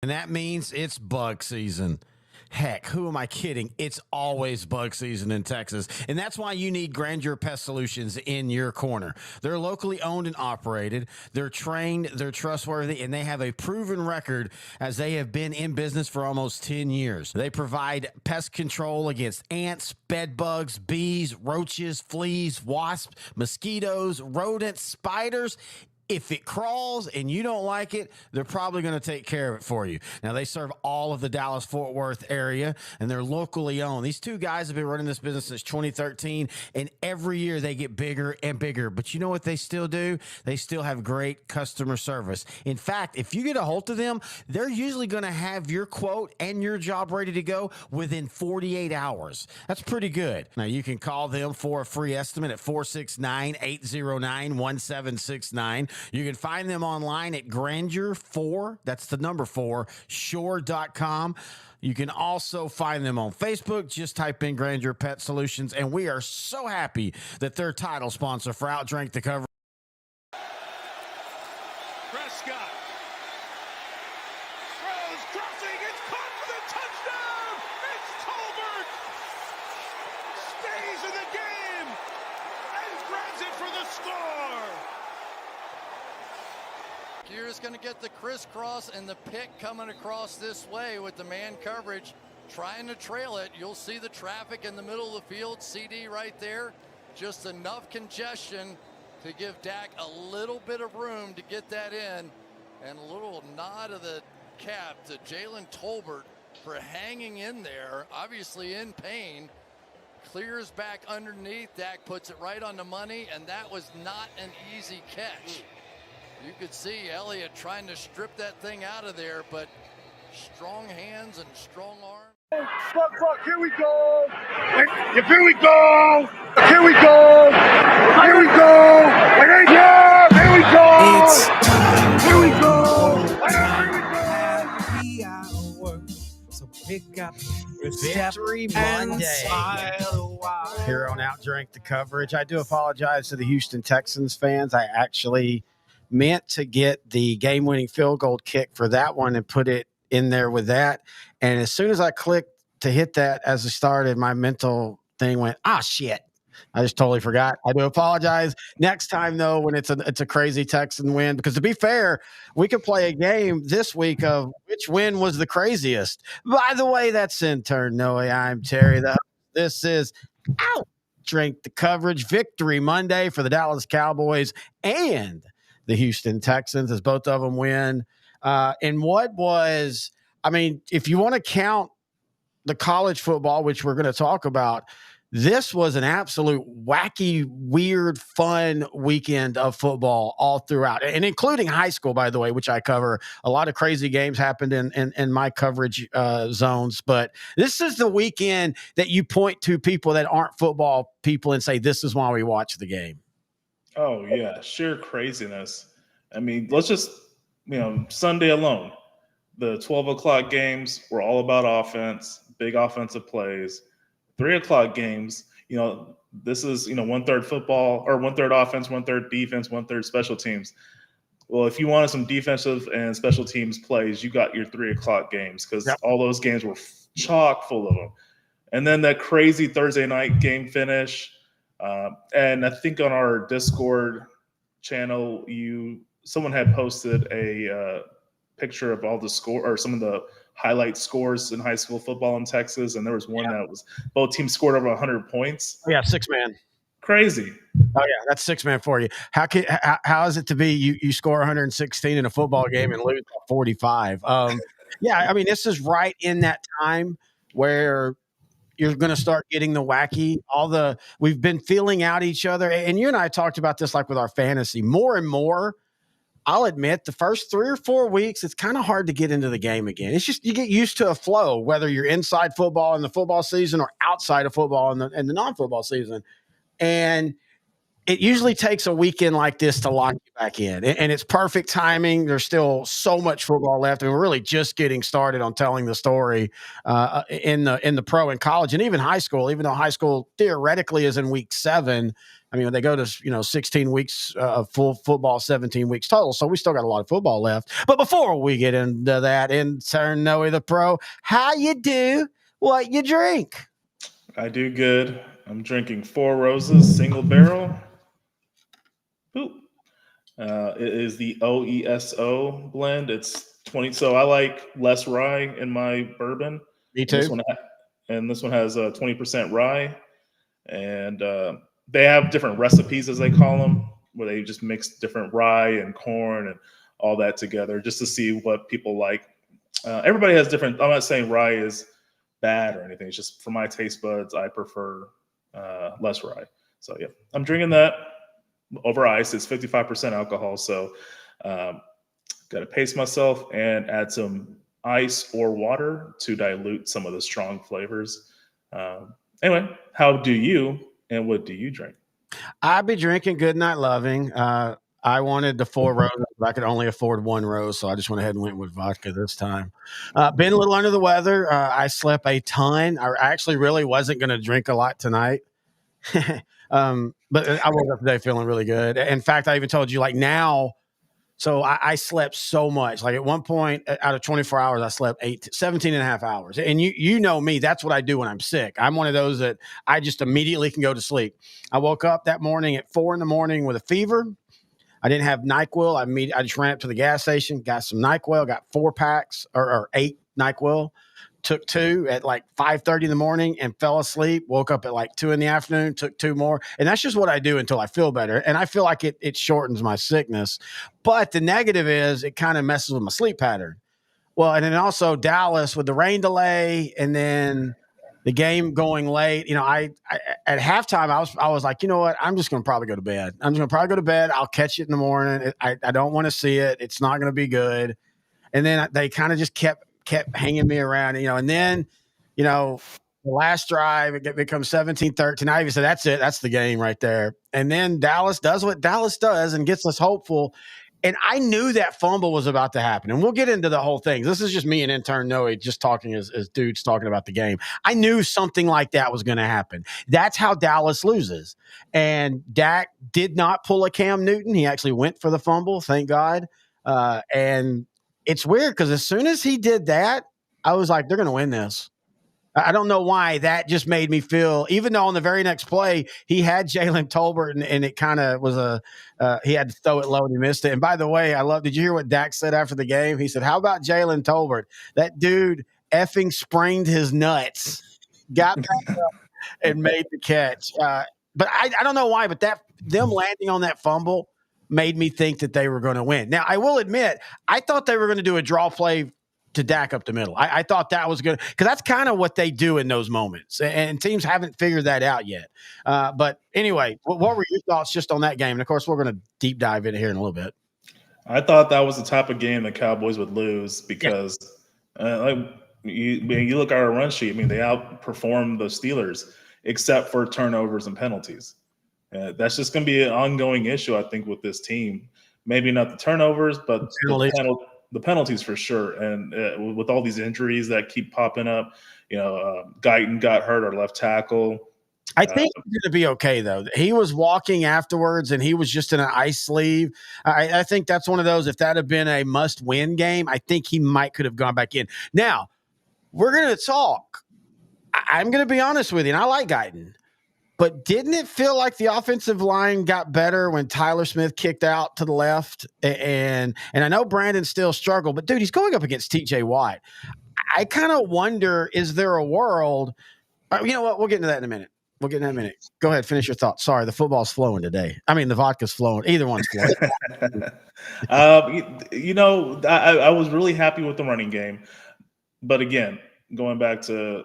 And that means it's bug season. Heck, who am I kidding? It's always bug season in Texas. And that's why you need Grandeur Pest Solutions in your corner. They're locally owned and operated. They're trained, they're trustworthy, and they have a proven record as they have been in business for almost 10 years. They provide pest control against ants, bed bugs, bees, roaches, fleas, wasps, mosquitoes, rodents, spiders. If it crawls and you don't like it, they're probably going to take care of it for you. Now, they serve all of the Dallas-Fort Worth area, and they're locally owned. These two guys have been running this business since 2013, and every year they get bigger and bigger. But you know what they still do? They still have great customer service. In fact, if you get a hold of them, they're usually going to have your quote and your job ready to go within 48 hours. That's pretty good. Now, you can call them for a free estimate at 469-809-1769. You can find them online at Grandeur4, that's the number 4, shore.com. You can also find them on Facebook. Just type in Grandeur Pet Solutions, and we are so happy that they're title sponsor for Outdrink the Cover. Prescott throws, crossing, it's caught for the touchdown! It's Tolbert! Stays in the game and grabs it for the score! Gear's going to get the crisscross and the pick coming across this way with the man coverage trying to trail it. You'll see the traffic in the middle of the field. CD right there. Just enough congestion to give Dak a little bit of room to get that in. And a little nod of the cap to Jalen Tolbert for hanging in there, obviously in pain. Clears back underneath. Dak puts it right on the money, and that was not an easy catch. You could see Elliott trying to strip that thing out of there, but strong hands and strong arms. Fuck, here we go! Here we go! Here we go! Here we go! Yeah, here we go! It's time. Here we go! Happy hour. So pick up your step Victory and Monday. smile a while. Here on Outdrink the Coverage. I do apologize to the Houston Texans fans. I actually meant to get the game-winning field goal kick for that one and put it in there with that. And as soon as I clicked to hit that as it started, my mental thing went, shit. I just totally forgot. I do apologize. Next time, though, when it's a crazy Texan win, because to be fair, we could play a game this week of which win was the craziest. By the way, that's intern Noe. I'm Terry. This is Outdrink the Coverage. Victory Monday for the Dallas Cowboys and the Houston Texans as both of them win. And what was, if you want to count the college football, which we're going to talk about, this was an absolute wacky, weird, fun weekend of football all throughout, and including high school, by the way, which I cover. A lot of crazy games happened in my coverage zones, but this is the weekend that you point to people that aren't football people and say, this is why we watch the game. Oh, yeah, sheer craziness. Let's just, Sunday alone, the 12 o'clock games were all about offense, big offensive plays. 3 o'clock games, this is, 1/3 football or 1/3 offense, 1/3 defense, 1/3 special teams. Well, if you wanted some defensive and special teams plays, you got your 3 o'clock games because all those games were chock full of them. And then that crazy Thursday night game finish. And I think on our Discord channel, someone had posted a picture of all the score or some of the highlight scores in high school football in Texas, and there was one that was both teams scored over 100 points. Yeah, 6-man. Crazy. Oh yeah, that's 6-man for you. How is it to be you score 116 in a football game and lose by 45? This is right in that time where you're going to start getting the wacky. We've been feeling out each other, and you and I talked about this like with our fantasy more and more. I'll admit the first 3 or 4 weeks, it's kind of hard to get into the game again. It's just you get used to a flow, whether you're inside football in the football season or outside of football in the non-football season. And it usually takes a weekend like this to lock you back in. And it's perfect timing. There's still so much football left. And we're really just getting started on telling the story in the pro and college and even high school, even though high school theoretically is in week 7. I mean, they go to 16 weeks of full football, 17 weeks total. So we still got a lot of football left. But before we get into that, intern Noe the Pro, how you do? What you drink? I do good. I'm drinking Four Roses single barrel. Boop. It is the OESO blend. It's 20. So I like less rye in my bourbon. Me And this too. one, and this one has 20% rye. And they have different recipes, as they call them, where they just mix different rye and corn and all that together, just to see what people like. Everybody has different. I'm not saying rye is bad or anything. It's just for my taste buds, I prefer less rye. So yeah, I'm drinking that over ice. It's 55% alcohol, so got to pace myself and add some ice or water to dilute some of the strong flavors. Anyway, how do you and what do you drink? I'd be drinking Goodnight Loving. I wanted the 4 roses, but I could only afford 1 rose, so I just went ahead and went with vodka this time. Been a little under the weather. I slept a ton. I actually really wasn't going to drink a lot tonight. But I woke up today feeling really good. In fact, I even told you, like, now, so I slept so much. Like, at one point out of 24 hours, I slept 17 and a half hours. And you know me, that's what I do when I'm sick. I'm one of those that I just immediately can go to sleep. I woke up that morning at 4 a.m. with a fever. I didn't have NyQuil. I just ran up to the gas station, got some NyQuil, got 4 packs or 8 NyQuil. Took 2 at like 5:30 in the morning and fell asleep. Woke up at like 2 in the afternoon, took 2 more. And that's just what I do until I feel better. And I feel like it shortens my sickness. But the negative is it kind of messes with my sleep pattern. Well, and then also Dallas with the rain delay and then the game going late. I at halftime I was like, you know what? I'm just going to probably go to bed. I'm just going to probably go to bed. I'll catch it in the morning. I don't want to see it. It's not going to be good. And then they kind of just kept hanging me around, and then, the last drive, it becomes 17-13. I even said, that's it. That's the game right there. And then Dallas does what Dallas does and gets us hopeful. And I knew that fumble was about to happen. And we'll get into the whole thing. This is just me and intern Noe just talking as dudes talking about the game. I knew something like that was going to happen. That's how Dallas loses. And Dak did not pull a Cam Newton. He actually went for the fumble, thank God. And it's weird because as soon as he did that, I was like, they're going to win this. I don't know why that just made me feel, even though on the very next play, he had Jalen Tolbert and it kind of was he had to throw it low and he missed it. And by the way, did you hear what Dak said after the game? He said, how about Jalen Tolbert? That dude effing sprained his nuts, got back up and made the catch. But I don't know why, but them landing on that fumble made me think that they were going to win. Now, I will admit, I thought they were going to do a draw play to Dak up the middle. I thought that was good because that's kind of what they do in those moments, and teams haven't figured that out yet. But anyway, what were your thoughts just on that game? And of course, we're going to deep dive in here in a little bit. I thought that was the type of game the Cowboys would lose because, when you look at our run sheet, I mean, they outperformed the Steelers except for turnovers and penalties. That's just going to be an ongoing issue, I think, with this team. Maybe not the turnovers, but the penalties for sure. And with all these injuries that keep popping up, Guyton got hurt, our left tackle. I think he's going to be okay, though. He was walking afterwards, and he was just in an ice sleeve. I think that's one of those, if that had been a must-win game, I think he could have gone back in. Now, we're going to talk. I'm going to be honest with you, and I like Guyton. But didn't it feel like the offensive line got better when Tyler Smith kicked out to the left? And I know Brandon still struggled, but dude, he's going up against TJ Watt. I kind of wonder, is there a world? You know what? We'll get into that in a minute. Go ahead, finish your thoughts. Sorry, the football's flowing today. I mean, the vodka's flowing. Either one's flowing. I was really happy with the running game. But again, going back to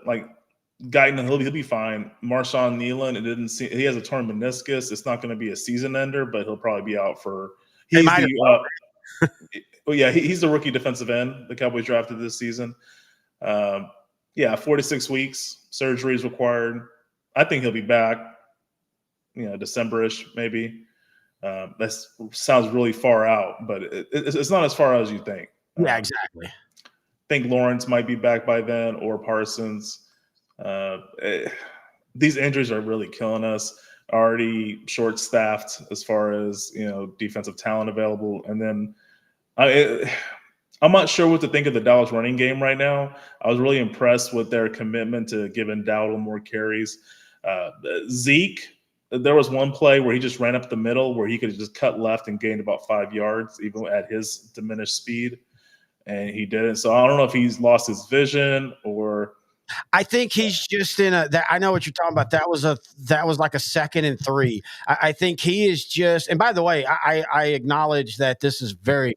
Guyton, he'll be fine. Marshawn Kneeland, he has a torn meniscus. It's not going to be a season ender, but he'll probably be out for. He's the rookie defensive end the Cowboys drafted this season. 46 weeks. Surgery is required. I think he'll be back. December-ish maybe. That sounds really far out, but it's not as far out as you think. Yeah, exactly. I think Lawrence might be back by then, or Parsons. These injuries are really killing us. already short-staffed as far as defensive talent available, and then I'm not sure what to think of the Dallas running game right now. I was really impressed with their commitment to giving Dowdle more carries. Zeke, there was one play where he just ran up the middle where he could just cut left and gained about 5 yards, even at his diminished speed, and he didn't. So I don't know if he's lost his vision or. I think he's just in a. I know what you're talking about. That was like a 2nd and 3. I think he is just. And by the way, I acknowledge that this is very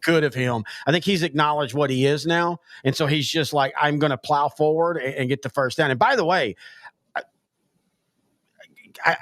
good of him. I think he's acknowledged what he is now, and so he's just like, I'm going to plow forward and get the first down. And by the way,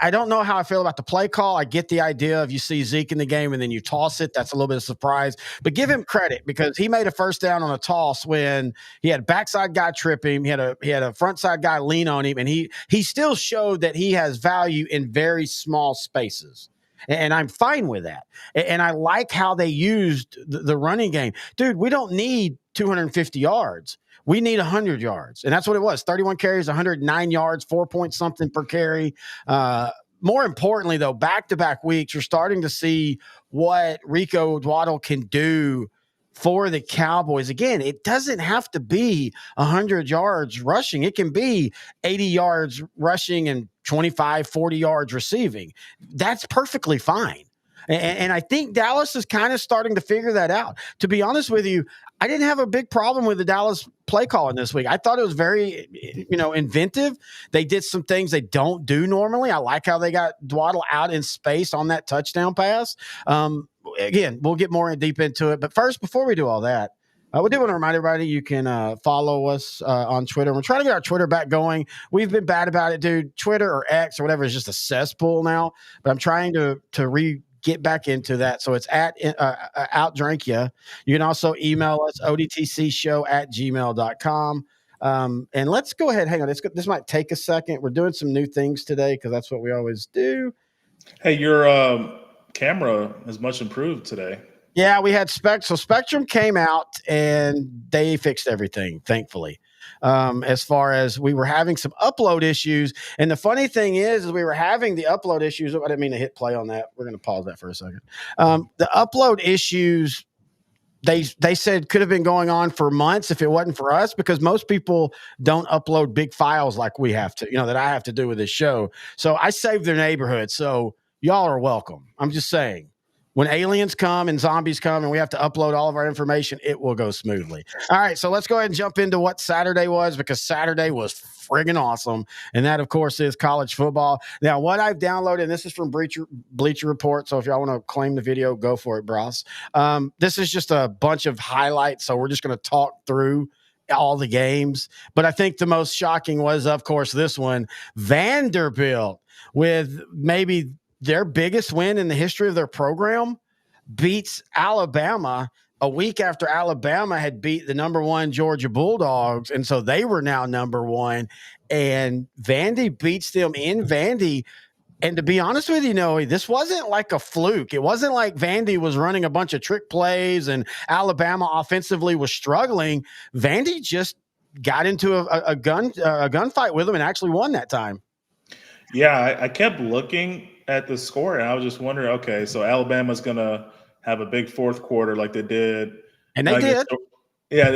I don't know how I feel about the play call. I get the idea of you see Zeke in the game and then you toss it. That's a little bit of a surprise. But give him credit because he made a first down on a toss when he had a backside guy trip him. He had a front side guy lean on him, and he still showed that he has value in very small spaces. And I'm fine with that. And I like how they used the running game. Dude, we don't need 250 yards. We need 100 yards. And that's what it was. 31 carries, 109 yards, 4 point something per carry. More importantly, though, back-to-back weeks, you're starting to see what Rico Dwaddle can do for the Cowboys. Again, it doesn't have to be 100 yards rushing. It can be 80 yards rushing and 25, 40 yards receiving. That's perfectly fine. And I think Dallas is kind of starting to figure that out. To be honest with you, I didn't have a big problem with the Dallas play calling this week. I thought it was very, inventive. They did some things they don't do normally. I like how they got Dwaddle out in space on that touchdown pass. Again, we'll get more deep into it. But first, before we do all that, we do want to remind everybody you can follow us on Twitter. We're trying to get our Twitter back going. We've been bad about it, dude. Twitter or X or whatever is just a cesspool now. But I'm trying to get back into that. So it's at Outdrankia. You can also email us, odtcshow@gmail.com. And let's go ahead. Hang on. This might take a second. We're doing some new things today because that's what we always do. Hey, your camera is much improved today. Yeah, we had Spectrum came out and they fixed everything, thankfully. As far as we were having some upload issues. And the funny thing is we were having the upload issues. I didn't mean to hit play on that. We're going to pause that for a second. The upload issues, they said could have been going on for months if it wasn't for us, because most people don't upload big files like we have to, that I have to do with this show. So I saved their neighborhood. So y'all are welcome. I'm just saying. When aliens come and zombies come and we have to upload all of our information, it will go smoothly. All right, so let's go ahead and jump into what Saturday was, because Saturday was friggin' awesome. And that, of course, is college football. Now, what I've downloaded, and this is from Bleacher Report, so if y'all want to claim the video, go for it, bros. This is just a bunch of highlights, so we're just going to talk through all the games. But I think the most shocking was, of course, this one. Vanderbilt, with maybe their biggest win in the history of their program, beats Alabama a week after Alabama had beat the number 1 Georgia Bulldogs. And so they were now number 1, and Vandy beats them in Vandy. And to be honest with you, Noe, this wasn't like a fluke. It wasn't like Vandy was running a bunch of trick plays and Alabama offensively was struggling. Vandy just got into a gunfight with them and actually won that time. Yeah, I kept looking at the score and I was just wondering, okay, so Alabama's going to have a big fourth quarter like they did. And they did. Yeah,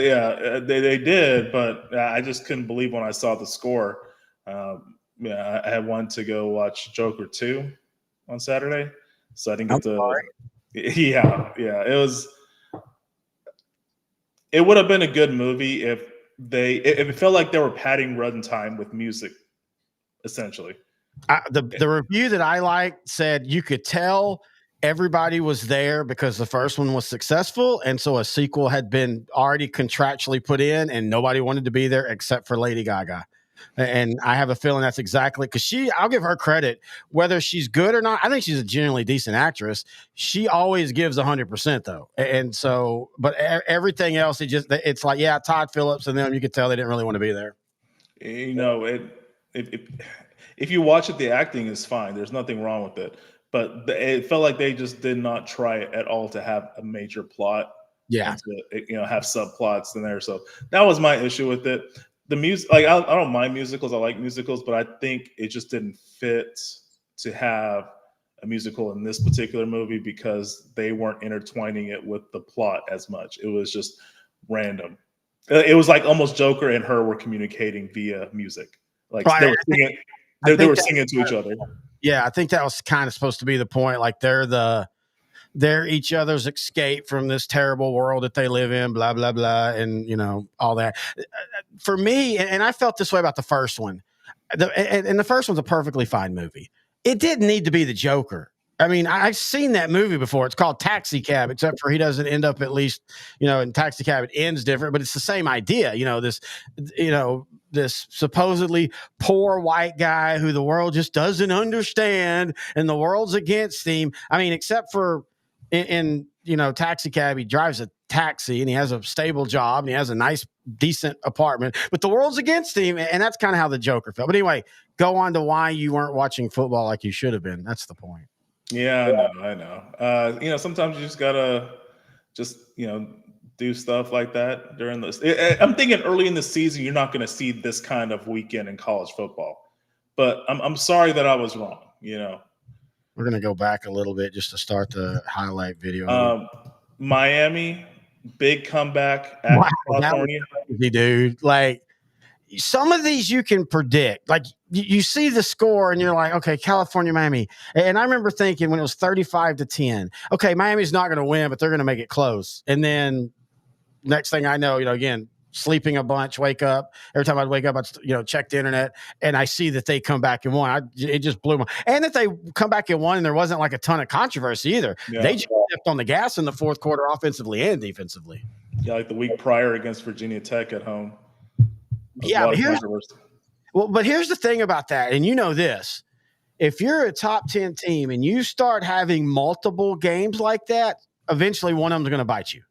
they did, but I just couldn't believe when I saw the score. I had wanted to go watch Joker 2 on Saturday, so I didn't get to. Yeah, it would have been a good movie if it felt like they were padding runtime with music, essentially. The review that I liked said you could tell everybody was there because the first one was successful, and so a sequel had been already contractually put in, and nobody wanted to be there except for Lady Gaga. And I have a feeling that's exactly because I'll give her credit, whether she's good or not. I think she's a genuinely decent actress. She always gives 100% though. And so, but everything else, it's like, yeah, Todd Phillips and them, you could tell they didn't really want to be there. If you watch it, the acting is fine. There's nothing wrong with it. But it felt like they just did not try at all to have a major plot. Yeah. And to, have subplots in there. So that was my issue with it. The music, like I don't mind musicals. I like musicals, but I think it just didn't fit to have a musical in this particular movie because they weren't intertwining it with the plot as much. It was just random. It was like almost Joker and her were communicating via music. Like Right. they were singing, they were singing to each other. Yeah, I think that was kind of supposed to be the point. Like they're each other's escape from this terrible world that they live in, blah, blah, blah, and, all that. For me, and I felt this way about the first one, and the first one's a perfectly fine movie. It didn't need to be the Joker. I mean, I've seen that movie before. It's called Taxi Cab, except for he doesn't end up, at least, in Taxi Cab, it ends different, but it's the same idea. This supposedly poor white guy who the world just doesn't understand and the world's against him. I mean, except for in Taxi Cab, he drives a taxi and he has a stable job and he has a nice, decent apartment, but the world's against him. And that's kind of how the Joker felt. But anyway, go on to why you weren't watching football like you should have been. That's the point. Yeah, I know. Sometimes you just gotta do stuff like that during this. I'm thinking early in the season, you're not going to see this kind of weekend in college football, but I'm sorry that I was wrong. We're going to go back a little bit just to start the highlight video. Miami, big comeback at California. Dude, like some of these you can predict. Like you see the score and you're like, okay, California, Miami. And I remember thinking when it was 35-10, okay, Miami's not going to win, but they're going to make it close. And then next thing I know, again, sleeping a bunch, wake up. Every time I'd wake up, I'd, check the internet and I see that they come back and won. It just blew my, and that they come back and won. And there wasn't like a ton of controversy either. Yeah. They just stepped on the gas in the fourth quarter, offensively and defensively. Yeah. Like the week prior against Virginia Tech at home. Yeah. But here's the thing about that. And this, if you're a top 10 team and you start having multiple games like that, eventually one of them's going to bite you.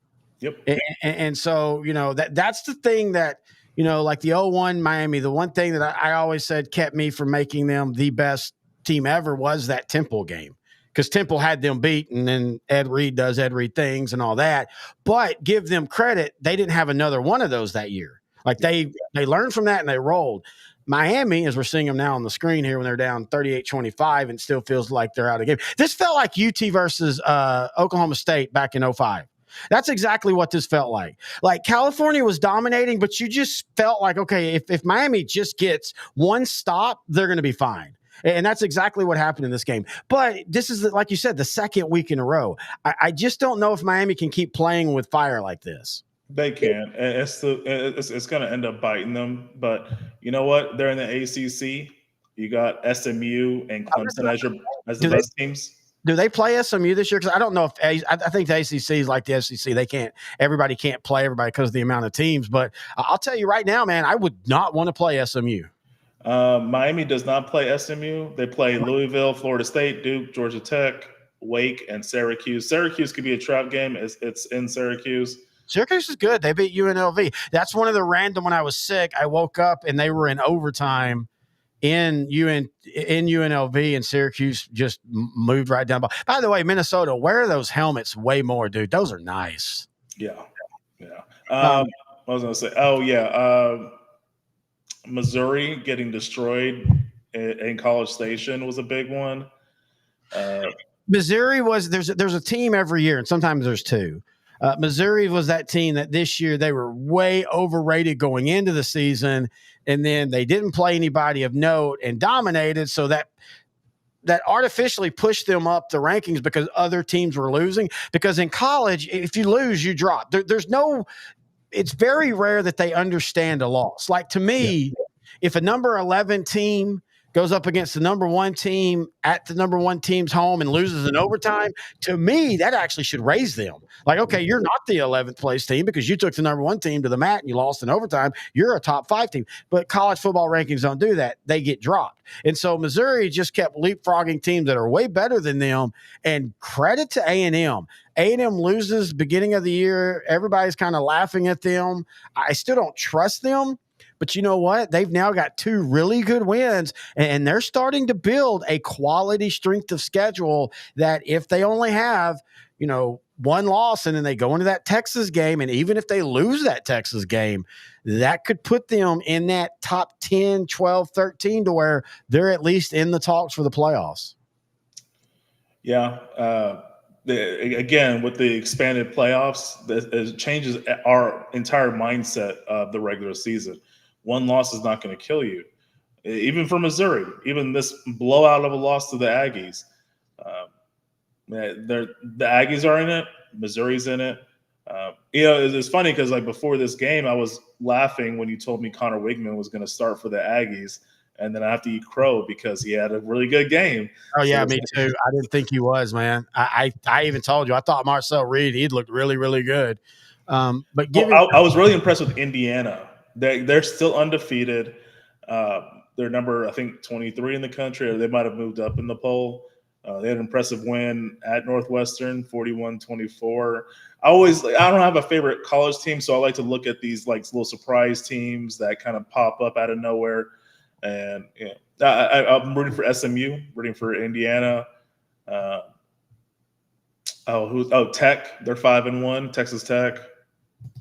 Yep. And so, that's the thing that, like the 0-1 Miami, the one thing that I always said kept me from making them the best team ever was that Temple game. Because Temple had them beat, and then Ed Reed does Ed Reed things and all that. But give them credit, they didn't have another one of those that year. Like they learned from that and they rolled. Miami, as we're seeing them now on the screen here when they're down 38-25 and still feels like they're out of the game. This felt like UT versus Oklahoma State back in 2005. That's exactly what this felt like. Like California was dominating, but you just felt like, okay, if Miami just gets one stop, they're going to be fine. And that's exactly what happened in this game. But this is, like you said, the second week in a row. I just don't know if Miami can keep playing with fire like this. They can. It's going to end up biting them. But you know what? They're in the ACC. You got SMU and Clemson as the best teams. Do they play SMU this year? Because I don't know if I think the ACC is like the SEC. Everybody can't play everybody because of the amount of teams. But I'll tell you right now, man, I would not want to play SMU. Miami does not play SMU. They play Louisville, Florida State, Duke, Georgia Tech, Wake, and Syracuse. Syracuse could be a trap game. It's in Syracuse. Syracuse is good. They beat UNLV. That's one of the random. When I was sick, I woke up and they were in overtime in UNLV, and Syracuse just moved right down. By the way, Minnesota, wear those helmets way more, dude. Those are nice. Yeah. I was going to say, Missouri getting destroyed in College Station was a big one. Missouri was there's a team every year, and sometimes there's two. Missouri was that team that this year they were way overrated going into the season, and then they didn't play anybody of note and dominated, so that artificially pushed them up the rankings because other teams were losing. Because in college, if you lose, you drop. It's very rare that they understand a loss. Like to me, if a number 11 team goes up against the number 1 team at the number 1 team's home and loses in overtime, to me, that actually should raise them. Like, okay, you're not the 11th place team because you took the number 1 team to the mat and you lost in overtime. You're a top 5 team. But college football rankings don't do that. They get dropped. And so Missouri just kept leapfrogging teams that are way better than them. And credit to A&M. A&M loses beginning of the year. Everybody's kind of laughing at them. I still don't trust them. But you know what? They've now got 2 really good wins, and they're starting to build a quality strength of schedule that if they only have, 1 loss and then they go into that Texas game, and even if they lose that Texas game, that could put them in that top 10, 12, 13 to where they're at least in the talks for the playoffs. Yeah. Again, with the expanded playoffs, it changes our entire mindset of the regular season. One loss is not going to kill you. Even for Missouri, even this blowout of a loss to the Aggies, uh, the Aggies are in it. Missouri's in it. It's funny because like before this game, I was laughing when you told me Connor Wigman was going to start for the Aggies, and then I have to eat crow because he had a really good game. Oh So yeah, me too. I didn't think he was, man. I even told you I thought Marcel Reed he'd looked really really good. But well, giving I was really impressed with Indiana. They're still undefeated. They're number I think 23 in the country, or they might have moved up in the poll. They had an impressive win at Northwestern, 41-24. I don't have a favorite college team, so I like to look at these like little surprise teams that kind of pop up out of nowhere. And I'm rooting for SMU, rooting for Indiana. Uh, Tech, they're 5-1, Texas Tech.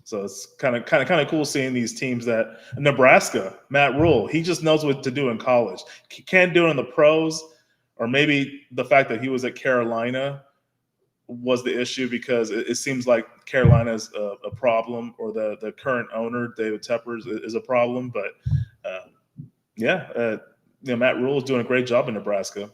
So it's kind of cool seeing these teams that Nebraska, Matt Rule, he just knows what to do in college. He can't do it in the pros, or maybe the fact that he was at Carolina was the issue because it seems like Carolina is a problem, or the current owner David Tepper is a problem. But Matt Rule is doing a great job in Nebraska.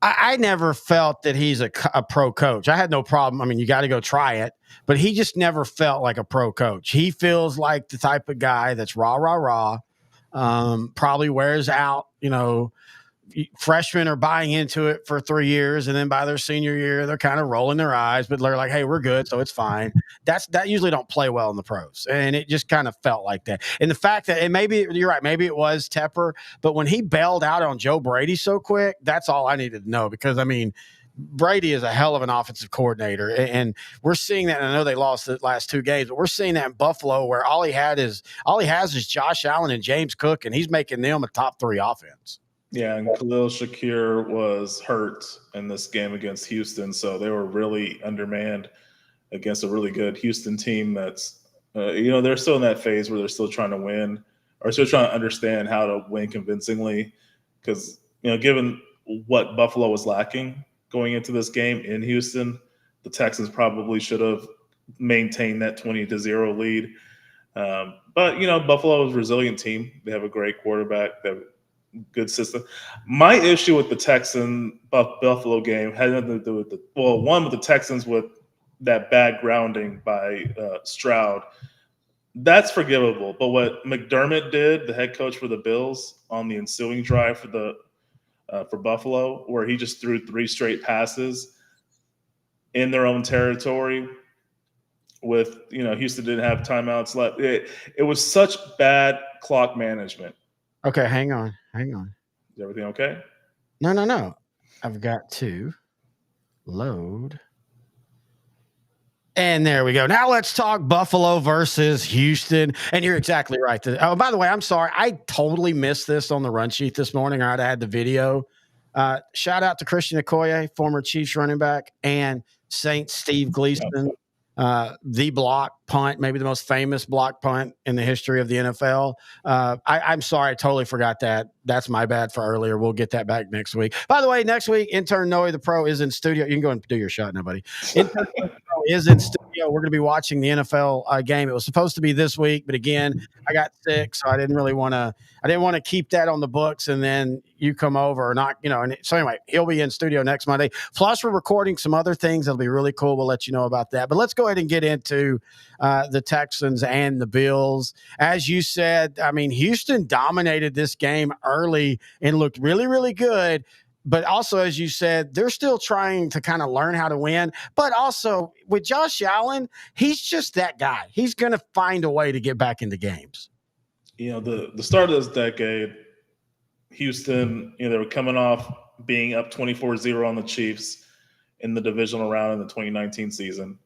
I never felt that he's a pro coach. I had no problem. I mean, you got to go try it, but he just never felt like a pro coach. He feels like the type of guy that's rah, rah, rah, probably wears out, freshmen are buying into it for 3 years, and then by their senior year, they're kind of rolling their eyes, but they're like, hey, we're good, so it's fine. That usually don't play well in the pros. And it just kind of felt like that. And the fact that, and maybe you're right, maybe it was Tepper, but when he bailed out on Joe Brady so quick, that's all I needed to know. Because I mean, Brady is a hell of an offensive coordinator, and we're seeing that. And I know they lost the last 2 games, but we're seeing that in Buffalo, where all he has is Josh Allen and James Cook, and he's making them a top 3 offense. Yeah, and Khalil Shakir was hurt in this game against Houston, so they were really undermanned against a really good Houston team that's, they're still in that phase where they're still trying to win, or still trying to understand how to win convincingly. Because, given what Buffalo was lacking going into this game in Houston, the Texans probably should have maintained that 20-0 lead. But, Buffalo is a resilient team. They have a great quarterback. They have good system. My issue with the Texan Buffalo game had nothing to do with one with the Texans with that bad grounding by Stroud. That's forgivable. But what McDermott did, the head coach for the Bills, on the ensuing drive for Buffalo, where he just threw 3 straight passes in their own territory. With Houston didn't have timeouts left. It was such bad clock management. Okay, hang on. Is everything okay? No. I've got to load. And there we go. Now let's talk Buffalo versus Houston. And you're exactly right. Oh, by the way, I'm sorry. I totally missed this on the run sheet this morning. Or I'd had the video. Shout out to Christian Okoye, former Chiefs running back, and Saints Steve Gleason. The block punt, maybe the most famous block punt in the history of the NFL. I'm sorry, I totally forgot that. That's my bad for earlier. We'll get that back next week. By the way, next week, intern Noe the Pro is in studio. You can go and do your shot now, buddy. Intern Noe the Pro is in studio. We're going to be watching the NFL game. It was supposed to be this week, but again, I got sick, so I didn't want to keep that on the books, and then you come over or not, and so anyway, he'll be in studio next Monday. Plus, we're recording some other things that'll be really cool. We'll let you know about that. But let's go ahead and get into the Texans and the Bills. As you said, I mean, Houston dominated this game early and looked really, really good. But also, as you said, they're still trying to kind of learn how to win. But also, with Josh Allen, he's just that guy. He's going to find a way to get back into games. The start of this decade, Houston, they were coming off being up 24-0 on the Chiefs in the divisional round in the 2019 season.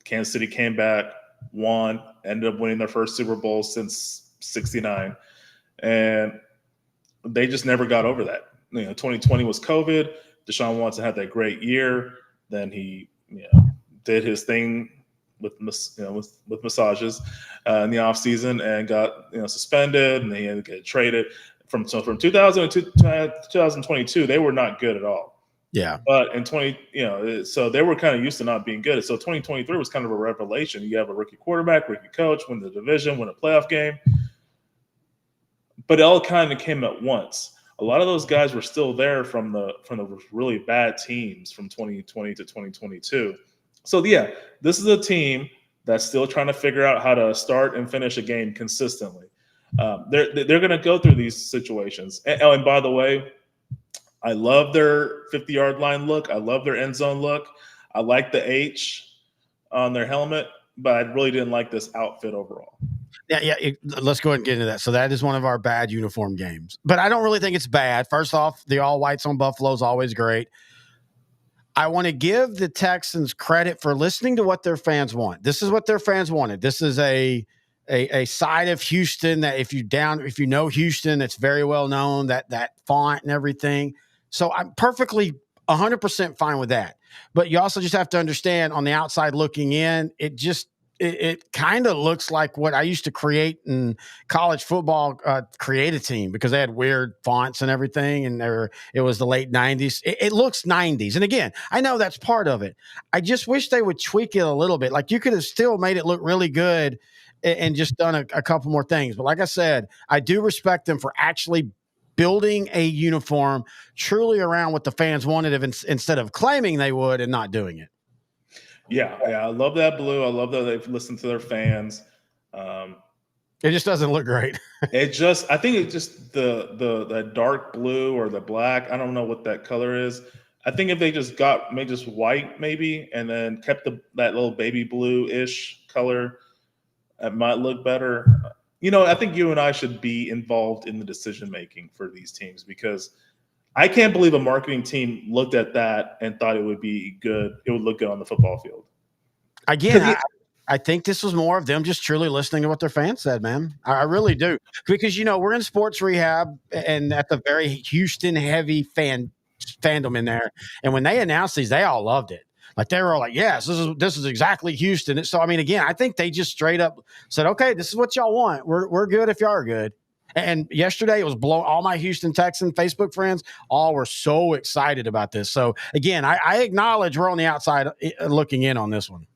Kansas City came back, won, ended up winning their first Super Bowl since '69. And they just never got over that. 2020 was COVID. Deshaun Watson had that great year. Then he did his thing with massages in the offseason and got suspended, and he had to get traded. From 2000 to 2022, they were not good at all. Yeah. But in 20, so they were kind of used to not being good. So 2023 was kind of a revelation. You have a rookie quarterback, rookie coach, win the division, win a playoff game. But it all kind of came at once. A lot of those guys were still there from the really bad teams from 2020 to 2022. So yeah, this is a team that's still trying to figure out how to start and finish a game consistently. They're going to go through these situations. And by the way, I love their 50-yard line look. I love their end zone look. I like the H on their helmet, but I really didn't like this outfit overall. Yeah. Let's go ahead and get into that. So that is one of our bad uniform games, but I don't really think it's bad. First off, the all whites on Buffalo is always great. I want to give the Texans credit for listening to what their fans want. This is what their fans wanted. This is a side of Houston that if you know Houston, it's very well known, that font and everything. So I'm perfectly 100% fine with that. But you also just have to understand on the outside looking in, it kind of looks like what I used to create in college football, create a team, because they had weird fonts and everything. And it was the late 90s. It looks 90s. And again, I know that's part of it. I just wish they would tweak it a little bit. Like, you could have still made it look really good and just done a couple more things. But like I said, I do respect them for actually building a uniform truly around what the fans wanted instead of claiming they would and not doing it. Yeah, I love that blue. I love that they've listened to their fans. It just doesn't look great. I think it's just the dark blue or the black. I don't know what that color is. I think if they just made just white maybe, and then kept that little baby blue-ish color, it might look better. I think you and I should be involved in the decision making for these teams, because I can't believe a marketing team looked at that and thought it would be good. It would look good on the football field. Again, I think this was more of them just truly listening to what their fans said, man. I really do. Because, we're in sports rehab, and that's a very Houston heavy fandom in there. And when they announced these, they all loved it. Like, they were all like, yes, this is exactly Houston. So, I mean, again, I think they just straight up said, okay, this is what y'all want. We're good if y'all are good. And yesterday it was all my Houston Texan Facebook friends all were so excited about this. So again, I acknowledge we're on the outside looking in on this one.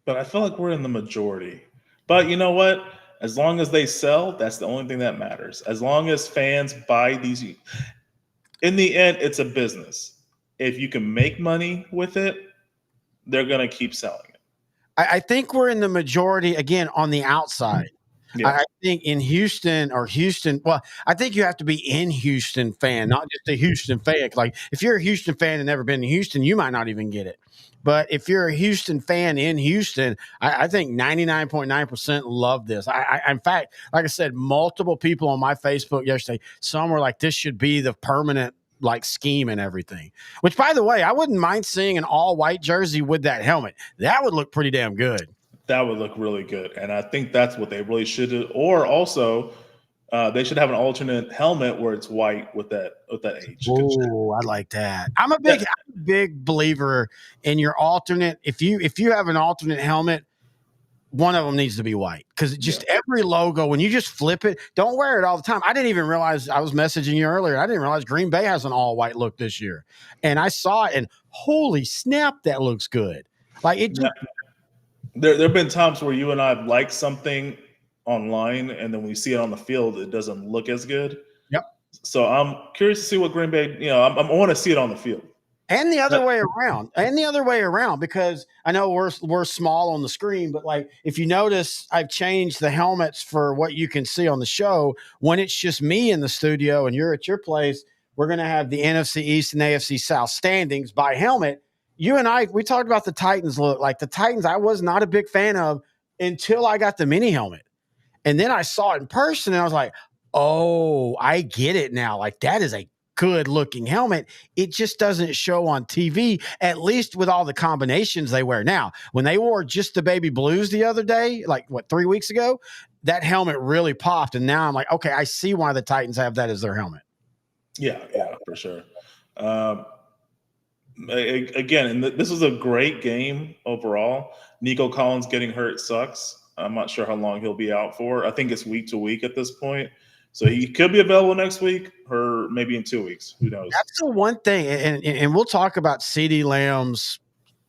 But I feel like we're in the majority. But you know what? As long as they sell, that's the only thing that matters. As long as fans buy these, in the end, it's a business. If you can make money with it, they're going to keep selling it. I think we're in the majority, again, on the outside. Yeah. I think in Houston, well, I think you have to be in Houston fan, not just a Houston fan. Like, if you're a Houston fan and never been to Houston, you might not even get it. But if you're a Houston fan in Houston, I think 99.9% love this. In fact, like I said, multiple people on my Facebook yesterday, some were like, this should be the permanent scheme and everything. Which, by the way, I wouldn't mind seeing an all-white jersey with that helmet. That would look pretty damn good. That would look really good. And I think that's what they really should do. Or also, they should have an alternate helmet where it's white with that H. Oh, I like that. I'm a big believer in your alternate. If you have an alternate helmet, one of them needs to be white, because every logo, when you just flip it, don't wear it all the time. I didn't even realize, I was messaging you earlier, I didn't realize Green Bay has an all white look this year. And I saw it and holy snap, that looks good. Like, it just, There have been times where you and I have liked something online, and then when we see it on the field, it doesn't look as good. Yep. So I'm curious to see what Green Bay, I want to see it on the field. And the other way around, because I know we're small on the screen, but like, if you notice, I've changed the helmets for what you can see on the show. When it's just me in the studio and you're at your place, we're going to have the NFC East and AFC South standings by helmet. You and I, we talked about the Titans look. Like, the Titans, I was not a big fan of until I got the mini helmet. And then I saw it in person and I was like, oh, I get it now. Like, that is a good looking helmet. It just doesn't show on TV, at least with all the combinations they wear now. When they wore just the baby blues the other day, 3 weeks ago, that helmet really popped. And now I'm like, okay, I see why the Titans have that as their helmet. Yeah, for sure. Again, and this was a great game overall. Nico Collins getting hurt sucks. I'm not sure how long he'll be out for. I think it's week to week at this point. So he could be available next week or maybe in 2 weeks. Who knows? That's the one thing, and we'll talk about CeeDee Lamb's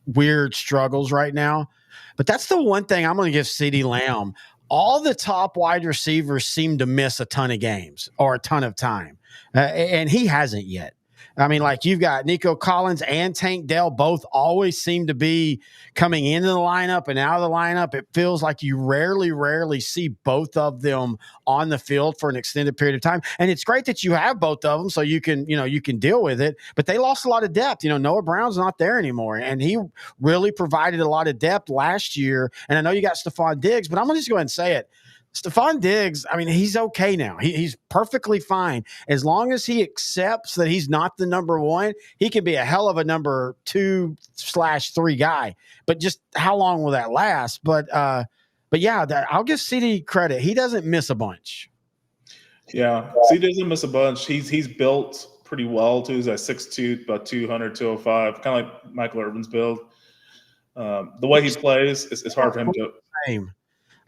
weird struggles right now, but that's the one thing I'm going to give CeeDee Lamb. All the top wide receivers seem to miss a ton of games or a ton of time, and he hasn't yet. I mean, like you've got Nico Collins and Tank Dell both always seem to be coming into the lineup and out of the lineup. It feels like you rarely see both of them on the field for an extended period of time. And it's great that you have both of them so you can deal with it. But they lost a lot of depth. Noah Brown's not there anymore. And he really provided a lot of depth last year. And I know you got Stephon Diggs, but I'm going to just go ahead and say it. Stephon Diggs, I mean, he's okay now. He's perfectly fine. As long as he accepts that he's not the number one, he can be a hell of a number 2/3 guy. But just how long will that last? But yeah, I'll give CD credit. He doesn't miss a bunch. Yeah, CD doesn't miss a bunch. He's built pretty well too. He's at 6'2", about 200, 205, kind of like Michael Irvin's build. The way he plays, it's hard for him to. Same.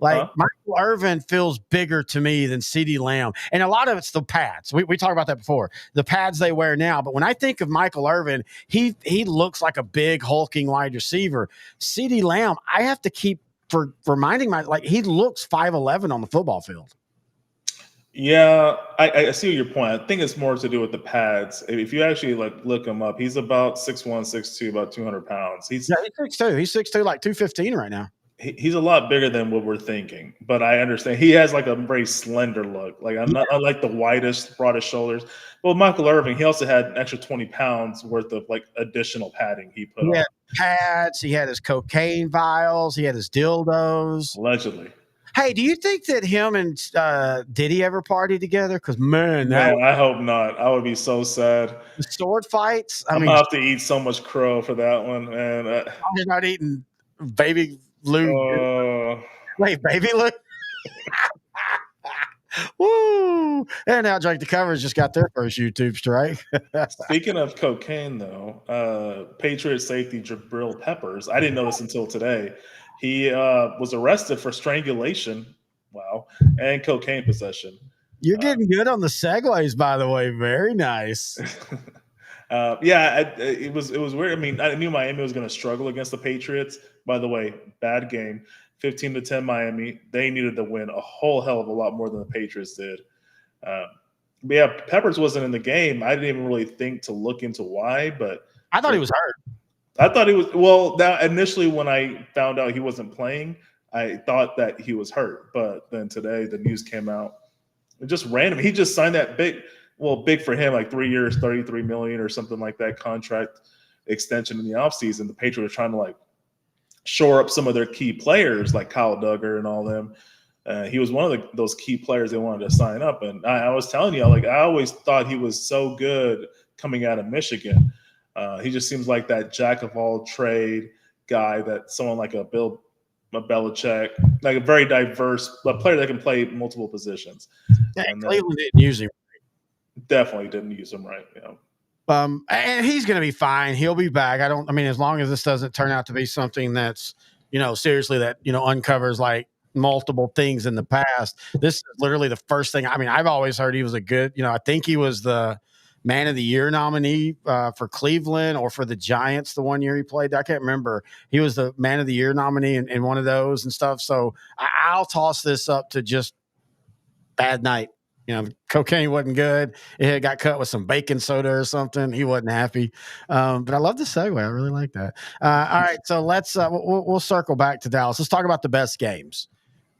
Like Michael Irvin feels bigger to me than CeeDee Lamb. And a lot of it's the pads. We talked about that before. The pads they wear now. But when I think of Michael Irvin, he looks like a big hulking wide receiver. CeeDee Lamb, I have to keep for reminding he looks 5'11" on the football field. Yeah, I see your point. I think it's more to do with the pads. If you actually look him up, he's about 6'1", 6'2", about 200 pounds. He's 6'2". He's 6'2", like 215 right now. He's a lot bigger than what we're thinking, but I understand he has a very slender look. I'm not like the widest, broadest shoulders. Well, Michael Irvin, he also had an extra 20 pounds worth of additional padding he put on. Had pads. He had his cocaine vials. He had his dildos. Allegedly. Hey, do you think that him and Diddy ever party together? Because man, I hope not. I would be so sad. The sword fights. I'm gonna have to eat so much crow for that one, man. I'm not eating baby Lou. Wait, baby Lou. Woo! And now Drake the Covers just got their first YouTube strike. Speaking of cocaine, though, Patriot safety Jabril Peppers. I didn't know this until today. He was arrested for strangulation. Wow, and cocaine possession. You're getting good on the segues, by the way. Very nice. It was weird. I mean, I knew Miami was going to struggle against the Patriots. By the way, bad game, 15-10 Miami. They needed to win a whole hell of a lot more than the Patriots did. But yeah, Peppers wasn't in the game. I didn't even really think to look into why, but I thought he was hurt. I thought he was. Well, now initially when I found out he wasn't playing, I thought that he was hurt. But then today the news came out. Just random. He just signed that big for him, like 3 years, $33 million or something like that contract extension in the offseason. The Patriots are trying to shore up some of their key players like Kyle Duggar and all them. He was one of those key players they wanted to sign up. And I was telling you, I always thought he was so good coming out of Michigan. He just seems like that jack of all trade guy that someone like a Belichick, like a very diverse player that can play multiple positions. Yeah, and Cleveland didn't use him. Definitely didn't use him right. And he's going to be fine. He'll be back. As long as this doesn't turn out to be something that's, seriously that, uncovers multiple things in the past. This is literally the first thing. I've always heard he was a good, I think he was the Man of the Year nominee for Cleveland or for the Giants the one year he played. I can't remember. He was the Man of the Year nominee in one of those and stuff. So I'll toss this up to just bad night. Cocaine wasn't good. It got cut with some baking soda or something. He wasn't happy. But I love the segue. I really like that. All right, so let's we'll circle back to Dallas. Let's talk about the best games.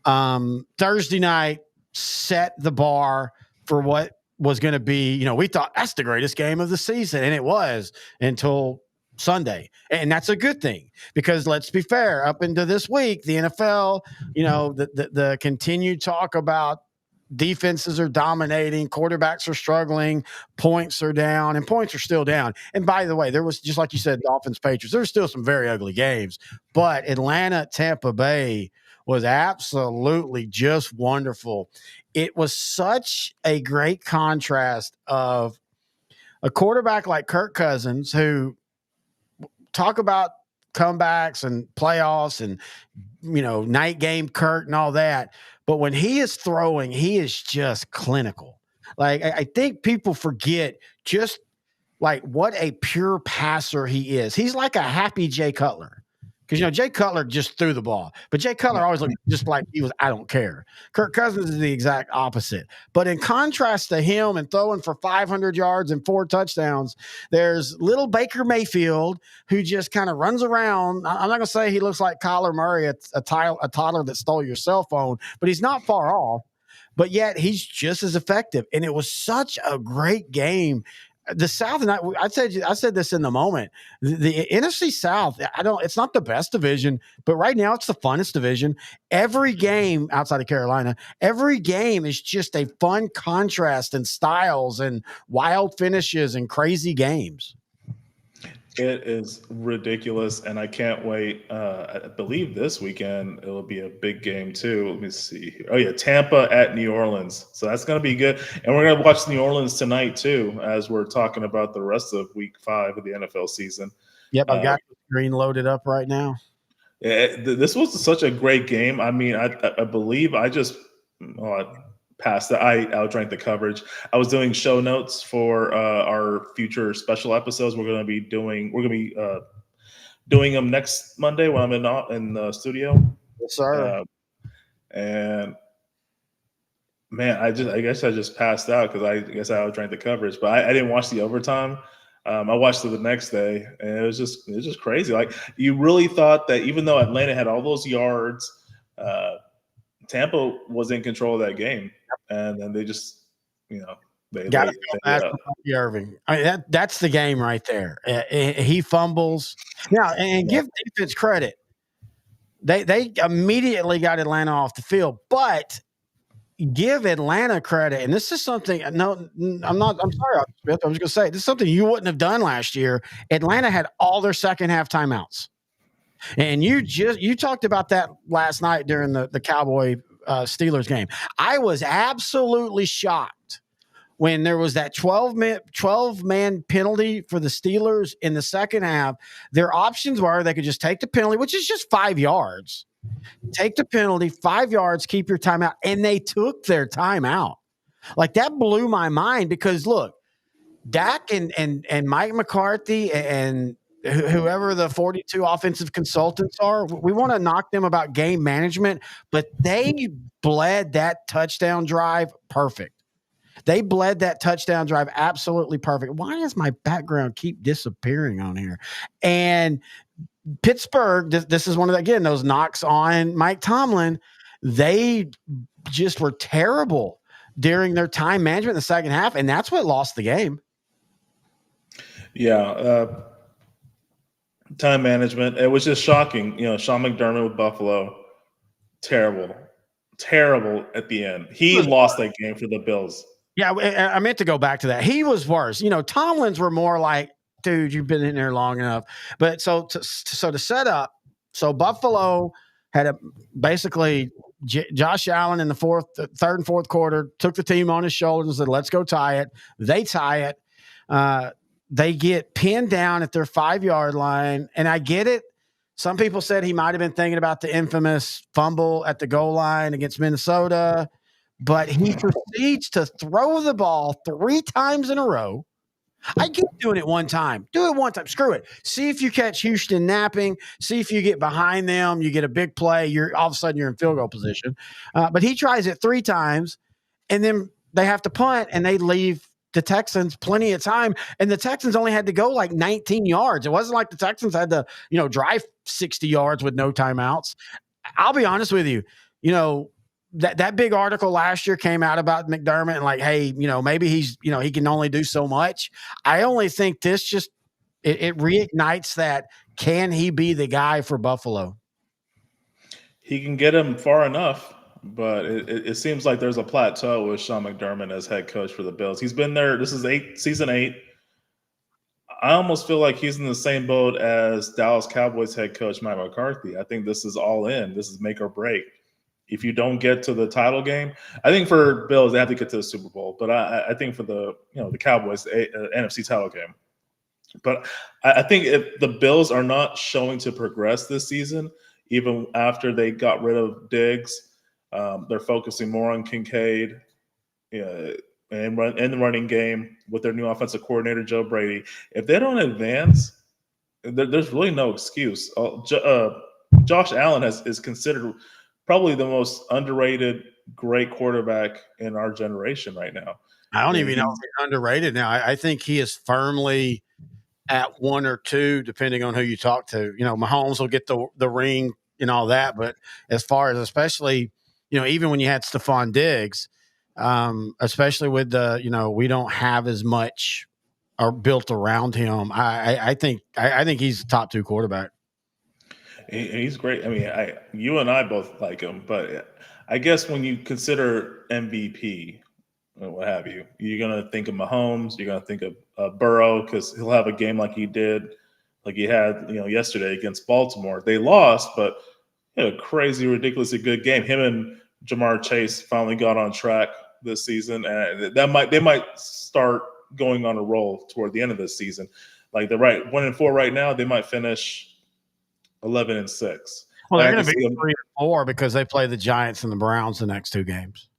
Thursday night set the bar for what was going to be. We thought that's the greatest game of the season, and it was until Sunday. And that's a good thing because let's be fair, up into this week, the NFL, the continued talk about defenses are dominating, quarterbacks are struggling, points are down, and points are still down. And by the way, there was, just like you said, Dolphins, Patriots, there's still some very ugly games, but Atlanta, Tampa Bay was absolutely just wonderful. It was such a great contrast of a quarterback like Kirk Cousins, who talk about comebacks and playoffs and, night game Kurt and all that. But when he is throwing, he is just clinical. Like, I think people forget just like what a pure passer he is. He's like a happy Jay Cutler. Because, Jay Cutler just threw the ball, but Jay Cutler always looked just like he was, I don't care. Kirk Cousins is the exact opposite. But in contrast to him and throwing for 500 yards and 4 touchdowns, there's little Baker Mayfield who just kind of runs around. I'm not going to say he looks like Kyler Murray, a toddler that stole your cell phone, but he's not far off. But yet he's just as effective. And it was such a great game. The South, and I said this in the moment. The NFC South, it's not the best division, but right now it's the funnest division. Every game outside of Carolina, every game is just a fun contrast and styles and wild finishes and crazy games. It is ridiculous, and I can't wait. I believe this weekend it'll be a big game too. Let me see here. Oh yeah, Tampa at New Orleans. So that's going to be good, and we're going to watch New Orleans tonight too, as we're talking about the rest of Week 5 of the NFL season. Yep, I've got the screen loaded up right now. This was such a great game. I mean, I believe I just past that. I outdrank the coverage. I was doing show notes for our future special episodes. We're going to be doing them next Monday when I'm in the studio. Yes, sir. And man, I guess I just passed out because I guess I outdrank the coverage. But I didn't watch the overtime. I watched it the next day, and it was just crazy. Like, you really thought that even though Atlanta had all those yards, Tampa was in control of that game, and then they just, they got Irving. I mean, that's the game right there. He fumbles now, and give defense credit. They immediately got Atlanta off the field, but give Atlanta credit. And this is something. No, I'm not. I'm sorry, Smith. I was going to say this is something you wouldn't have done last year. Atlanta had all their second half timeouts. And you talked about that last night during the Cowboy Steelers game. I was absolutely shocked when there was that 12-man penalty for the Steelers in the second half. Their options were they could just take the penalty, which is just 5 yards. Take the penalty, 5 yards, keep your timeout. And they took their timeout. Like, that blew my mind because, look, Dak and Mike McCarthy and whoever the 42 offensive consultants are, we want to knock them about game management, but they bled that touchdown drive perfect. They bled that touchdown drive absolutely perfect. Why does my background keep disappearing on here? And Pittsburgh, this is one of those knocks on Mike Tomlin. They just were terrible during their time management in the second half, and that's what lost the game. Yeah. Time management. It was just shocking. Sean McDermott with Buffalo, terrible at the end. He lost that game for the Bills. Yeah, I meant to go back to that. He was worse. Tomlins were more like, dude, you've been in there long enough. But so to set up, so Buffalo had basically Josh Allen in the third and fourth quarter took the team on his shoulders and said, let's go tie it. They tie it. They get pinned down at their 5-yard line. And I get it. Some people said he might have been thinking about the infamous fumble at the goal line against Minnesota, but he proceeds to throw the ball 3 times in a row. I get doing it one time. Do it one time. Screw it. See if you catch Houston napping. See if you get behind them. You get a big play. All of a sudden you're in field goal position. But he tries it 3 times, and then they have to punt, and they leave the Texans plenty of time. And the Texans only had to go like 19 yards. It wasn't like the Texans had to, drive 60 yards with no timeouts. I'll be honest with you. That big article last year came out about McDermott and like, hey, maybe he's, he can only do so much. I only think this just it reignites that. Can he be the guy for Buffalo? He can get him far enough, but it seems like there's a plateau with Sean McDermott as head coach for the Bills. He's been there. This is season 8. I almost feel like he's in the same boat as Dallas Cowboys head coach Mike McCarthy. I think this is all in. This is make or break. If you don't get to the title game, I think for Bills, they have to get to the Super Bowl. But I think for the Cowboys, NFC title game. But I think if the Bills are not showing to progress this season, even after they got rid of Diggs, they're focusing more on Kincaid uh, and in the running game with their new offensive coordinator Joe Brady. If they don't advance, there's really no excuse. Josh Allen is considered probably the most underrated great quarterback in our generation right now. I don't Yeah, even know if he's underrated now. I think he is firmly at one or two, depending on who you talk to. Mahomes will get the ring and all that, but as far as especially, even when you had Stephon Diggs, especially with we don't have as much or built around him. I think he's the top two quarterback. he's great. I mean, you and I both like him, but I guess when you consider MVP, or what have you, you're gonna think of Mahomes. You're gonna think of Burrow because he'll have a game like he did, like he had, yesterday against Baltimore. They lost, but he had a crazy, ridiculously good game. Him and Jamar Chase finally got on track this season, and they might start going on a roll toward the end of this season. Like they're 1-4 right now. They might finish 11-6. Well, Like they're I going can to be see them. 3-4 because they play the Giants and the Browns the next two games.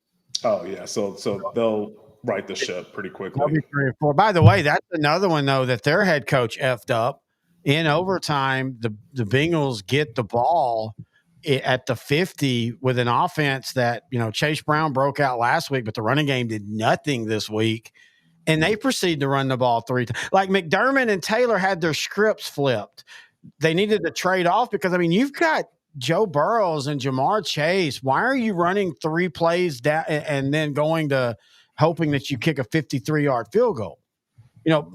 Oh yeah, so they'll right the ship pretty They'll quickly. be 3-4. By the way, that's another one though that their head coach effed up in overtime. The Bengals get the ball at the 50 with an offense that Chase Brown broke out last week, but the running game did nothing this week, and they proceed to run the ball three times. Like McDermott and Taylor had their scripts flipped. They needed to trade off because you've got Joe Burrows and Jamar Chase. Why are you running three plays down and then going to hoping that you kick a 53-yard field goal?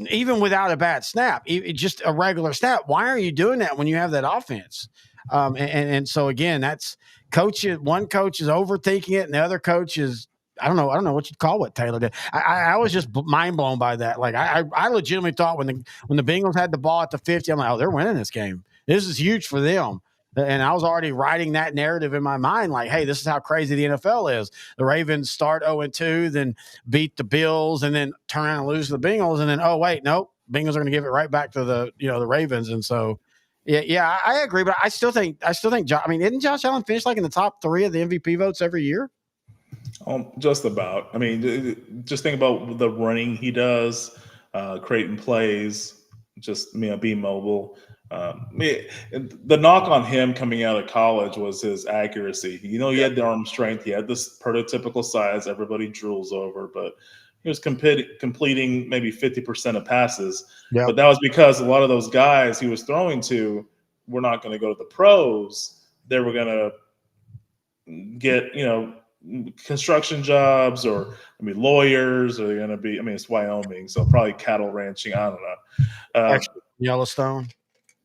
Even without a bad snap, just a regular snap. Why are you doing that when you have that offense? And so again, that's coaches. One coach is overthinking it, and the other coach is I don't know what you'd call what Taylor did. I was just mind blown by that. Like I legitimately thought when the Bengals had the ball at the 50, I'm like, oh, they're winning this game. This is huge for them. And I was already writing that narrative in my mind, like, hey, this is how crazy the NFL is. The Ravens start 0-2, then beat the Bills, and then turn around and lose to the Bengals, and then wait, nope, Bengals are going to give it right back to the Ravens, and so yeah, I agree, but I still think isn't Josh Allen finished like in the top 3 of the MVP votes every year? Just about. I mean, just think about the running he does, creating plays, just being mobile. The knock on him coming out of college was his accuracy. He had the arm strength. He had this prototypical size everybody drools over, but he was completing maybe 50% of passes. Yeah. But that was because a lot of those guys he was throwing to were not going to go to the pros. They were going to get, construction jobs or lawyers, or they're going to be, it's Wyoming, so probably cattle ranching. I don't know. Actually, Yellowstone.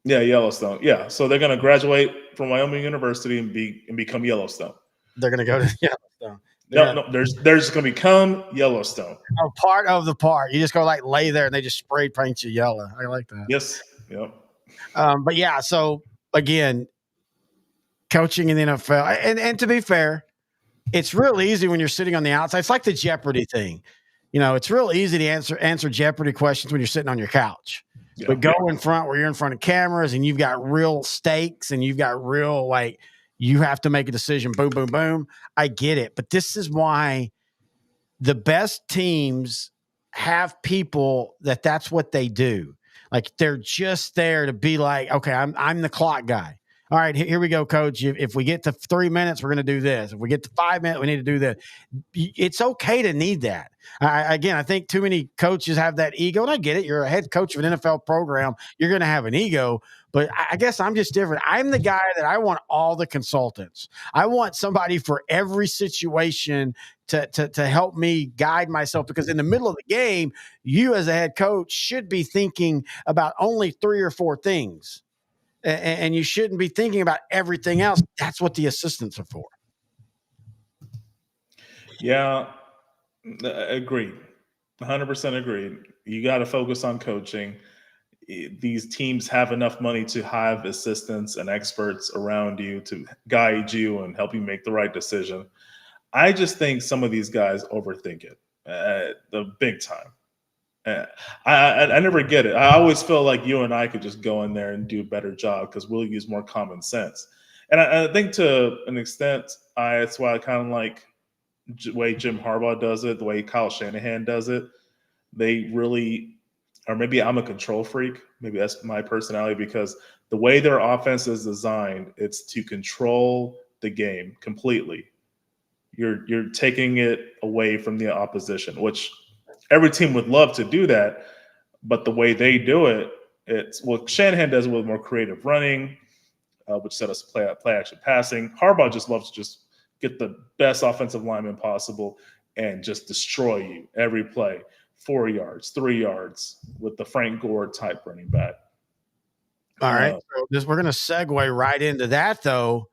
Yeah, Yellowstone. Yeah, so they're going to graduate from Wyoming University and become Yellowstone. They're going to go to Yellowstone. No, they're just going to become Yellowstone. A part of the park. You just go like lay there and they just spray paint you yellow. I like that. Yes. Yep. But yeah, so again, coaching in the NFL, and to be fair, it's real easy when you're sitting on the outside. It's like the Jeopardy thing. It's real easy to answer Jeopardy questions when you're sitting on your couch. Yeah. But go in front where you're in front of cameras and you've got real stakes and you've got real, you have to make a decision. Boom, boom, boom. I get it. But this is why the best teams have people that's what they do. Like they're just there to be like, okay, I'm the clock guy. All right, here we go, coach. If we get to 3 minutes, we're going to do this. If we get to 5 minutes, we need to do this. It's okay to need that. I think too many coaches have that ego, and I get it. You're a head coach of an NFL program. You're going to have an ego, but I guess I'm just different. I'm the guy that I want all the consultants. I want somebody for every situation to help me guide myself, because in the middle of the game, you as a head coach should be thinking about only 3 or 4 things. And you shouldn't be thinking about everything else. That's what the assistants are for. Yeah, agreed. 100% agreed. You got to focus on coaching. These teams have enough money to have assistants and experts around you to guide you and help you make the right decision. I just think some of these guys overthink it, the big time. I never get it. I always feel like you and I could just go in there and do a better job because we'll use more common sense. And I think to an extent, that's why I kind of like the way Jim Harbaugh does it, the way Kyle Shanahan does it. They really, or maybe I'm a control freak. Maybe that's my personality because the way their offense is designed, it's to control the game completely. You're taking it away from the opposition, which every team would love to do that, but the way they do it, it's well, Shanahan does it with more creative running, which set us play action passing. Harbaugh just loves to just get the best offensive lineman possible and just destroy you every play, 4 yards, 3 yards with the Frank Gore type running back. All right. So we're going to segue right into that, though.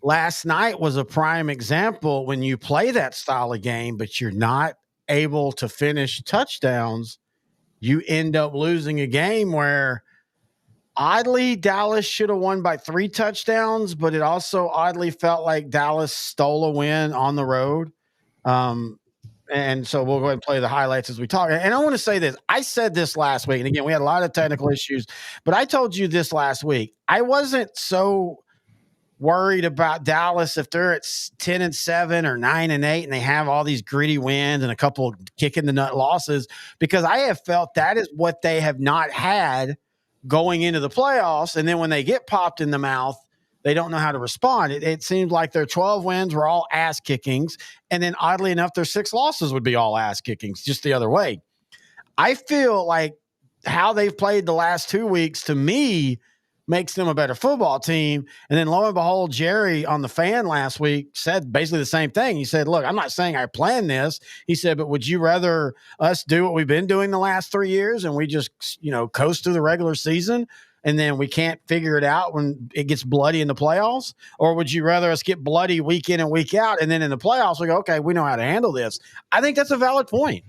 Last night was a prime example when you play that style of game, but you're not able to finish touchdowns. You end up losing a game where oddly Dallas should have won by 3 touchdowns, but it also oddly felt like Dallas stole a win on the road. And so we'll go ahead and play the highlights as we talk. And I want to say this. I said this last week. And again, we had a lot of technical issues, but I told you this last week. I wasn't so worried about Dallas if they're at 10-7 or 9-8 and they have all these gritty wins and a couple kick in the nut losses, because I have felt that is what they have not had going into the playoffs. And then when they get popped in the mouth, they don't know how to respond. It seems like their 12 wins were all ass kickings. And then oddly enough, their 6 losses would be all ass kickings, just the other way. I feel like how they've played the last 2 weeks, to me, makes them a better football team. And then lo and behold, Jerry on the Fan last week said basically the same thing. He said, look, I'm not saying I planned this. He said, but would you rather us do what we've been doing the last 3 years and we just, coast through the regular season and then we can't figure it out when it gets bloody in the playoffs? Or would you rather us get bloody week in and week out, and then in the playoffs we go, okay, we know how to handle this? I think that's a valid point.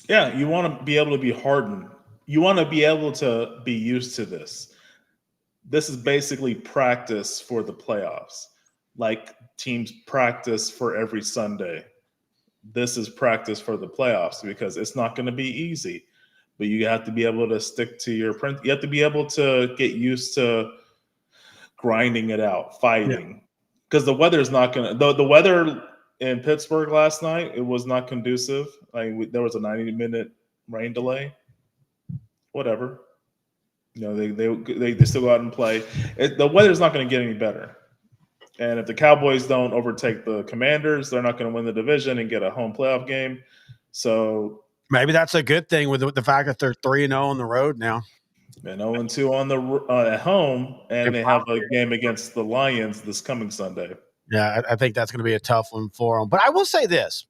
Yeah, you want to be able to be hardened. You want to be able to be used to this. This is basically practice for the playoffs. Like teams practice for every Sunday. This is practice for the playoffs because it's not going to be easy. But you have to be able to stick to your print. You have to be able to get used to grinding it out, fighting. Because the weather is not going to – the weather in Pittsburgh last night, it was not conducive. There was a 90-minute rain delay. Whatever. They still go out and play. The weather's not going to get any better. And if the Cowboys don't overtake the Commanders, they're not going to win the division and get a home playoff game. So maybe that's a good thing with the fact that they're 3-0 on the road now. And 0-2 on the at home, and they have a game against the Lions this coming Sunday. Yeah, I think that's going to be a tough one for them. But I will say this.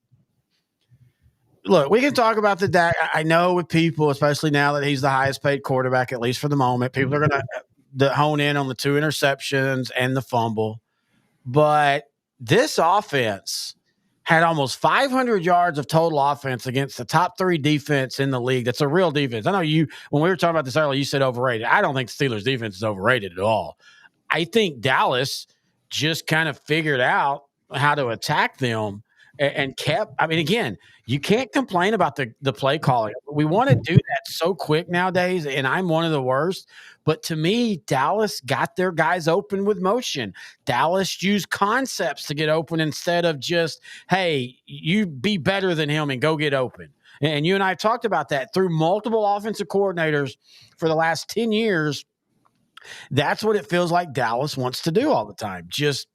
Look, we can talk about the Dak. I know with people, especially now that he's the highest paid quarterback, at least for the moment, people are going to hone in on the 2 interceptions and the fumble. But this offense had almost 500 yards of total offense against the top 3 defense in the league. That's a real defense. I know when we were talking about this earlier, you said overrated. I don't think the Steelers defense is overrated at all. I think Dallas just kind of figured out how to attack them and kept – I mean, again, you can't complain about the play calling. We want to do that so quick nowadays, and I'm one of the worst. But to me, Dallas got their guys open with motion. Dallas used concepts to get open instead of just, hey, you be better than him and go get open. And you and I talked about that through multiple offensive coordinators for the last 10 years. That's what it feels like Dallas wants to do all the time. Just,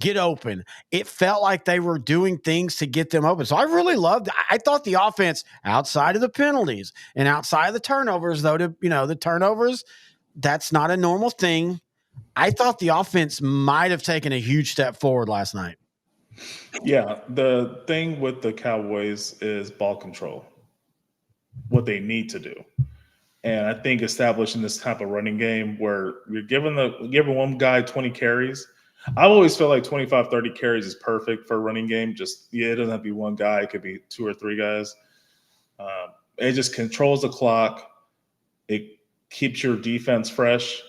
get open. It felt like they were doing things to get them open. So I really loved it. I thought the offense, outside of the penalties and outside of the turnovers, though, the turnovers, that's not a normal thing. I thought the offense might have taken a huge step forward last night. Yeah, the thing with the Cowboys is ball control, what they need to do. And I think establishing this type of running game where you're giving one guy 20 carries, I always feel like 25, 30 carries is perfect for a running game. It doesn't have to be one guy. It could be 2 or 3 guys. It just controls the clock. It keeps your defense fresh.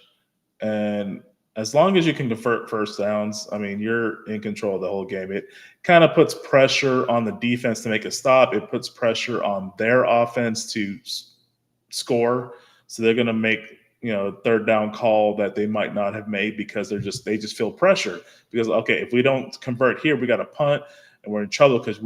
And as long as you can convert first downs, I mean, you're in control of the whole game. It kind of puts pressure on the defense to make a stop. It puts pressure on their offense to score. So they're going to make, third down call that they might not have made because they just feel pressure because, okay, if we don't convert here, we got to punt and we're in trouble because